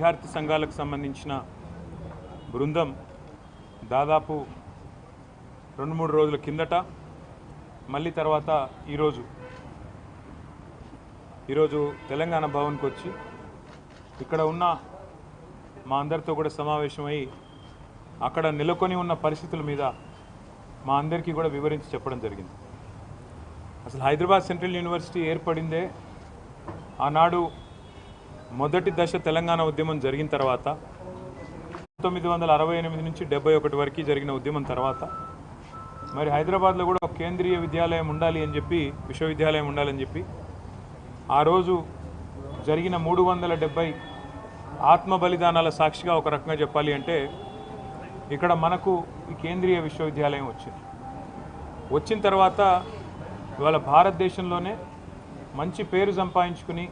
విద్యార్థి సంఘాలకు సంబంధించిన బృందం దాదాపు 2-3 రోజుల కిందట మళ్ళీ తర్వాత ఈరోజు తెలంగాణ భవన్కి వచ్చి ఇక్కడ ఉన్న మా అందరితో కూడా సమావేశమై అక్కడ నెలకొని ఉన్న పరిస్థితుల మీద మా అందరికీ కూడా వివరించి చెప్పడం జరిగింది. అసలు హైదరాబాద్ సెంట్రల్ యూనివర్సిటీ ఏర్పడిందే ఆనాడు మొదటి దశ తెలంగాణ ఉద్యమం జరిగిన తర్వాత 1968 నుంచి 71 వరకు జరిగిన ఉద్యమం తర్వాత మరి హైదరాబాద్లో కూడా ఒక కేంద్రీయ విద్యాలయం ఉండాలి అని చెప్పి విశ్వవిద్యాలయం ఉండాలని చెప్పి ఆ రోజు జరిగిన 370 ఆత్మ బలిదానాల సాక్షిగా ఒక రకంగా చెప్పాలి అంటే ఇక్కడ మనకు ఈ కేంద్రీయ విశ్వవిద్యాలయం వచ్చిన తర్వాత ఇవాళ భారతదేశంలోనే మంచి పేరు సంపాదించుకుని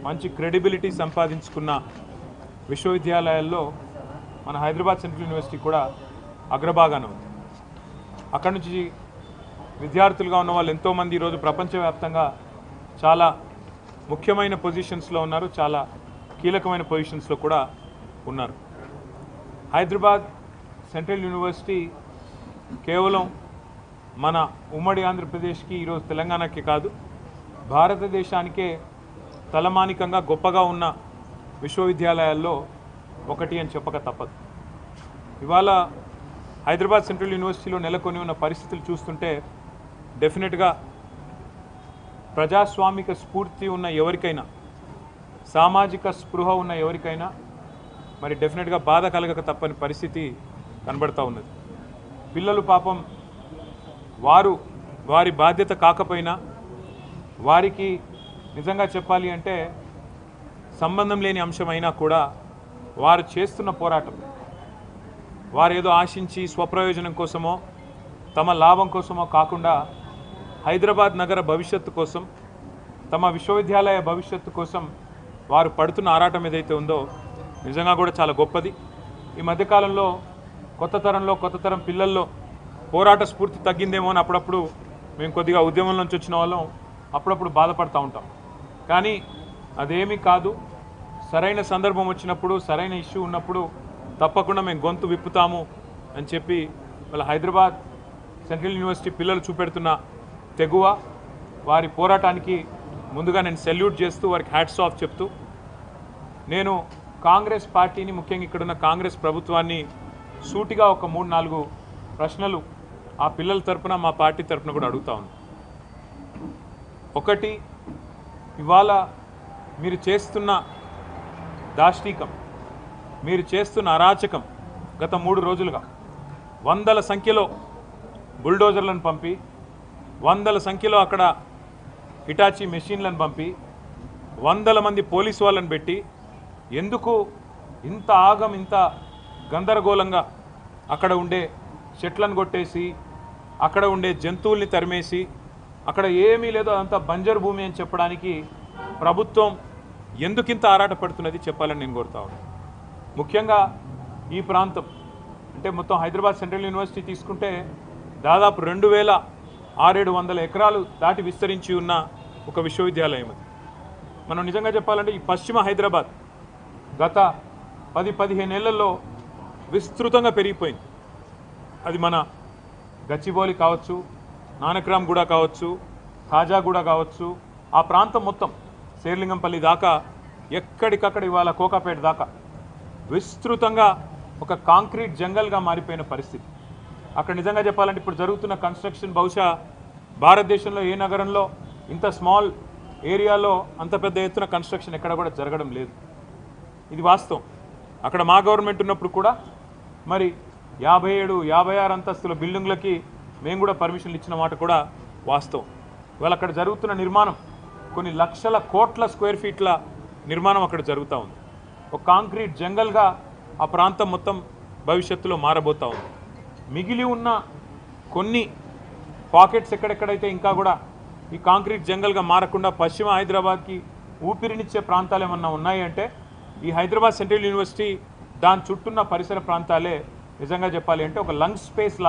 మంచి క్రెడిబిలిటీ సంపాదించుకున్న విశ్వవిద్యాలయాల్లో మన హైదరాబాద్ సెంట్రల్ యూనివర్సిటీ కూడా అగ్రభాగాన ఉంది. అక్కడి నుంచి విద్యార్థులుగా ఉన్న వాళ్ళు ఎంతోమంది ఈరోజు ప్రపంచవ్యాప్తంగా చాలా ముఖ్యమైన పొజిషన్స్లో ఉన్నారు, చాలా కీలకమైన పొజిషన్స్లో కూడా ఉన్నారు. హైదరాబాద్ సెంట్రల్ యూనివర్సిటీ కేవలం మన ఉమ్మడి ఆంధ్రప్రదేశ్కి ఈరోజు తెలంగాణకి కాదు భారతదేశానికే తలమానికంగా గొప్పగా ఉన్న విశ్వవిద్యాలయాల్లో ఒకటి అని చెప్పక తప్పదు. ఇవాళ హైదరాబాద్ సెంట్రల్ యూనివర్సిటీలో నెలకొని ఉన్న పరిస్థితులు చూస్తుంటే డెఫినెట్గా ప్రజాస్వామిక స్ఫూర్తి ఉన్న ఎవరికైనా సామాజిక స్పృహ ఉన్న ఎవరికైనా మరి డెఫినెట్గా బాధ కలగక తప్పని పరిస్థితి కనబడుతూ ఉన్నది. పిల్లలు పాపం వారి బాధ్యత కాకపోయినా వారికి నిజంగా చెప్పాలి అంటే సంబంధం లేని అంశమైనా కూడా వారు చేస్తున్న పోరాటం వారు ఏదో ఆశించి స్వప్రయోజనం కోసమో తమ లాభం కోసమో కాకుండా హైదరాబాద్ నగర భవిష్యత్తు కోసం తమ విశ్వవిద్యాలయ భవిష్యత్తు కోసం వారు పడుతున్న ఆరాటం ఏదైతే ఉందో నిజంగా కూడా చాలా గొప్పది. ఈ మధ్యకాలంలో కొత్త తరం పిల్లల్లో పోరాట స్ఫూర్తి తగ్గిందేమో అని అప్పుడప్పుడు మేము కొద్దిగా ఉద్యమం నుంచి వచ్చిన వాళ్ళం అప్పుడప్పుడు బాధపడుతూ ఉంటాం. కానీ అదేమీ కాదు. సరైన సందర్భం వచ్చినప్పుడు సరైన ఇష్యూ ఉన్నప్పుడు తప్పకుండా మేము గొంతు విప్పుతాము అని చెప్పి వాళ్ళ హైదరాబాద్ సెంట్రల్ యూనివర్సిటీ పిల్లలు చూపెడుతున్న తెగువ వారి పోరాటానికి ముందుగా నేను సెల్యూట్ చేస్తూ వారికి హ్యాట్స్ ఆఫ్ చెప్తూ నేను కాంగ్రెస్ పార్టీని ముఖ్యంగా ఇక్కడున్న కాంగ్రెస్ ప్రభుత్వాన్ని సూటిగా ఒక 3-4 ప్రశ్నలు ఆ పిల్లల తరపున మా పార్టీ తరపున కూడా అడుగుతా ఉంది. ఒకటి, ఇవాళ మీరు చేస్తున్న దాష్టీకం మీరు చేస్తున్న అరాచకం గత 3 రోజులుగా వందల సంఖ్యలో బుల్డోజర్లను పంపి వందల సంఖ్యలో అక్కడ హిటాచీ మెషిన్లను పంపి వందల మంది పోలీసు వాళ్ళని పెట్టి ఎందుకు ఇంత ఇంత గందరగోళంగా అక్కడ ఉండే చెట్లను కొట్టేసి అక్కడ ఉండే జంతువుల్ని తరిమేసి అక్కడ ఏమీ లేదో అదంతా బంజరు భూమి అని చెప్పడానికి ప్రభుత్వం ఎందుకింత ఆరాటపడుతున్నది చెప్పాలని నేను కోరుతా ఉన్నాను. ముఖ్యంగా ఈ ప్రాంతం అంటే మొత్తం హైదరాబాద్ సెంట్రల్ యూనివర్సిటీ తీసుకుంటే దాదాపు 2600 ఎకరాలు దాటి విస్తరించి ఉన్న ఒక విశ్వవిద్యాలయం అది. మనం నిజంగా చెప్పాలంటే ఈ పశ్చిమ హైదరాబాద్ గత 10-15 ఏళ్లలో విస్తృతంగా పెరిగిపోయింది. అది మన గచ్చిబౌలి కావచ్చు, నానక్రామ్గూడ కావచ్చు, ఖాజాగూడ కావచ్చు, ఆ ప్రాంతం మొత్తం శేర్లింగంపల్లి దాకా ఎక్కడికక్కడ ఇవాళ కోకాపేట దాకా విస్తృతంగా ఒక కాంక్రీట్ జంగల్గా మారిపోయిన పరిస్థితి. అక్కడ నిజంగా చెప్పాలంటే ఇప్పుడు జరుగుతున్న కన్స్ట్రక్షన్ బహుశా భారతదేశంలో ఏ నగరంలో ఇంత స్మాల్ ఏరియాలో అంత పెద్ద ఎత్తున కన్స్ట్రక్షన్ ఎక్కడ కూడా జరగడం లేదు. ఇది వాస్తవం. అక్కడ మా గవర్నమెంట్ ఉన్నప్పుడు కూడా మరి 57-56 అంతస్తుల బిల్డింగ్లకి మేము కూడా పర్మిషన్లు ఇచ్చిన మాట కూడా వాస్తవం. ఇవాళ అక్కడ జరుగుతున్న నిర్మాణం కొన్ని లక్షల కోట్ల స్క్వేర్ ఫీట్ల నిర్మాణం అక్కడ జరుగుతూ ఉంది. ఒక కాంక్రీట్ జంగల్గా ఆ ప్రాంతం మొత్తం భవిష్యత్తులో మారబోతూ ఉంది. మిగిలి ఉన్న కొన్ని పాకెట్స్ ఎక్కడెక్కడైతే ఇంకా కూడా ఈ కాంక్రీట్ జంగల్గా మారకుండా పశ్చిమ హైదరాబాద్కి ఊపిరినిచ్చే ప్రాంతాలు ఏమన్నా ఉన్నాయి అంటే ఈ హైదరాబాద్ సెంట్రల్ యూనివర్సిటీ దాని చుట్టూన్న పరిసర ప్రాంతాలే నిజంగా చెప్పాలి అంటే ఒక లంగ్ స్పేస్ లాగా